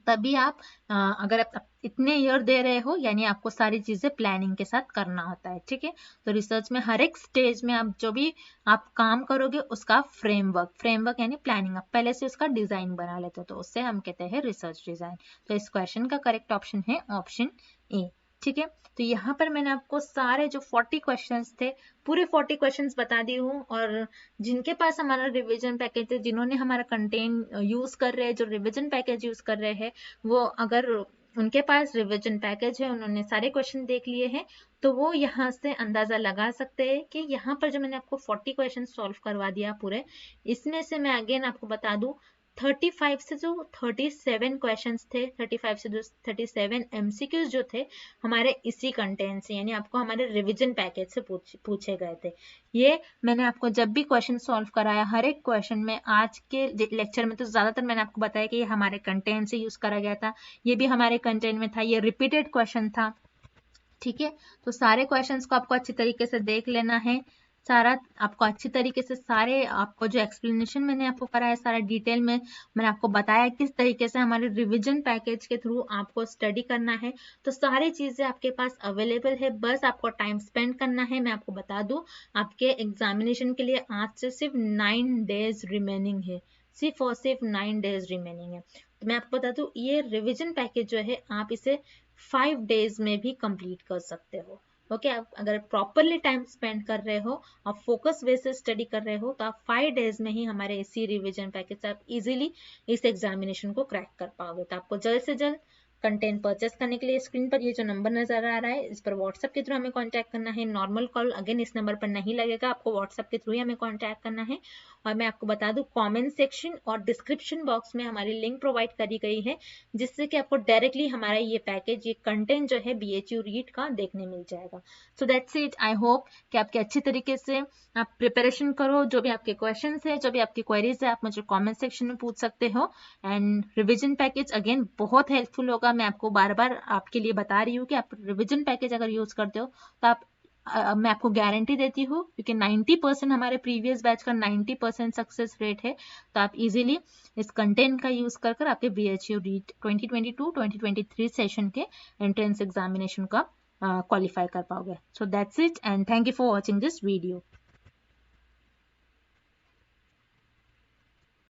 तभी आप अगर आप इतने ईयर दे रहे हो, यानी आपको सारी चीजें प्लानिंग के साथ करना होता है। ठीक है, तो रिसर्च में हर एक स्टेज में आप जो भी आप काम करोगे उसका फ्रेमवर्क यानी प्लानिंग, आप पहले से उसका डिजाइन बना लेते हो, तो उससे हम कहते हैं रिसर्च डिजाइन। तो इस क्वेश्चन का करेक्ट ऑप्शन है ऑप्शन ए। ठीक है, तो यहाँ पर मैंने आपको सारे जो 40 क्वेश्चंस थे, पूरे 40 क्वेश्चंस बता दी हूँ, और जिनके पास हमारा रिवीजन पैकेज है, जिन्होंने हमारा कंटेंट यूज कर रहे हैं, जो रिवीजन पैकेज यूज कर रहे हैं, वो अगर उनके पास रिवीजन पैकेज है, उन्होंने सारे क्वेश्चन देख लिए हैं, तो वो यहाँ से अंदाजा लगा सकते हैं कि यहाँ पर जो मैंने आपको 40 क्वेश्चन सॉल्व करवा दिया पूरे, इसमें से मैं अगेन आपको बता दूं 35 से जो 37 क्वेश्चंस थे, 35 से जो 37 एमसीक्यूज जो थे हमारे इसी कंटेंट से, यानी आपको हमारे रिवीजन पैकेज से पूछे गए थे। ये मैंने आपको जब भी क्वेश्चन सॉल्व कराया, हर एक क्वेश्चन में, आज के लेक्चर में तो ज्यादातर मैंने आपको बताया कि ये हमारे कंटेंट से यूज करा गया था, ये भी हमारे कंटेंट में था, ये रिपीटेड क्वेश्चन था। ठीक है, तो सारे क्वेश्चंस को आपको अच्छी तरीके से देख लेना है, सारा आपको अच्छी तरीके से, सारे आपको जो एक्सप्लेनेशन मैंने आपको कराया सारा डिटेल में मैंने आपको बताया किस तरीके से हमारे रिवीजन पैकेज के थ्रू आपको स्टडी करना है। तो सारी चीजें आपके पास अवेलेबल है, बस आपको टाइम स्पेंड करना है। मैं आपको बता दूं, आपके एग्जामिनेशन के लिए आज से सिर्फ 9 डेज रिमेनिंग है, सिर्फ और सिर्फ 9 डेज रिमेनिंग है। तो मैं आपको बता दूं, ये रिवीजन पैकेज जो है आप इसे 5 डेज में भी कंप्लीट कर सकते हो। ओके, आप अगर प्रॉपरली टाइम स्पेंड कर रहे हो, आप फोकस वे से स्टडी कर रहे हो, तो आप 5 डेज में ही हमारे इसी रिवीजन पैकेज से आप इजीली इस एग्जामिनेशन को क्रैक कर पाओगे। तो आपको जल्द से जल्द कंटेंट परचेस करने के लिए स्क्रीन पर ये जो नंबर नजर आ रहा है, इस पर व्हाट्सएप के थ्रू हमें कांटेक्ट करना है। नॉर्मल कॉल अगेन इस नंबर पर नहीं लगेगा, आपको व्हाट्सएप के थ्रू ही हमें कांटेक्ट करना है। और मैं आपको बता दूं, कमेंट सेक्शन और डिस्क्रिप्शन बॉक्स में हमारी लिंक प्रोवाइड करी गई है, जिससे कि आपको डायरेक्टली हमारा ये पैकेज, ये कंटेंट जो है BHU रीड का देखने मिल जाएगा। So that's it. I hope कि आपके अच्छी तरीके से आप प्रिपरेशन करो, जो भी आपके क्वेश्चन है, जो भी आपकी क्वेरीज है, आप मुझे कॉमेंट सेक्शन में पूछ सकते हो। एंड रिविजन पैकेज अगेन बहुत हेल्पफुल होगा, मैं आपको बार बार आपके लिए बता रही हूँ कि आप रिविजन पैकेज अगर यूज करते हो तो आप मैं आपको गारंटी देती हूँ, क्योंकि 90% हमारे प्रीवियस बैच का 90% सक्सेस रेट है, तो आप इजीली इस कंटेंट का यूज कर आपके BHU रीट 2022-2023 सेशन के एंट्रेंस एग्जामिनेशन का क्वालिफाई कर पाओगे. So that's it and thank you for watching this video.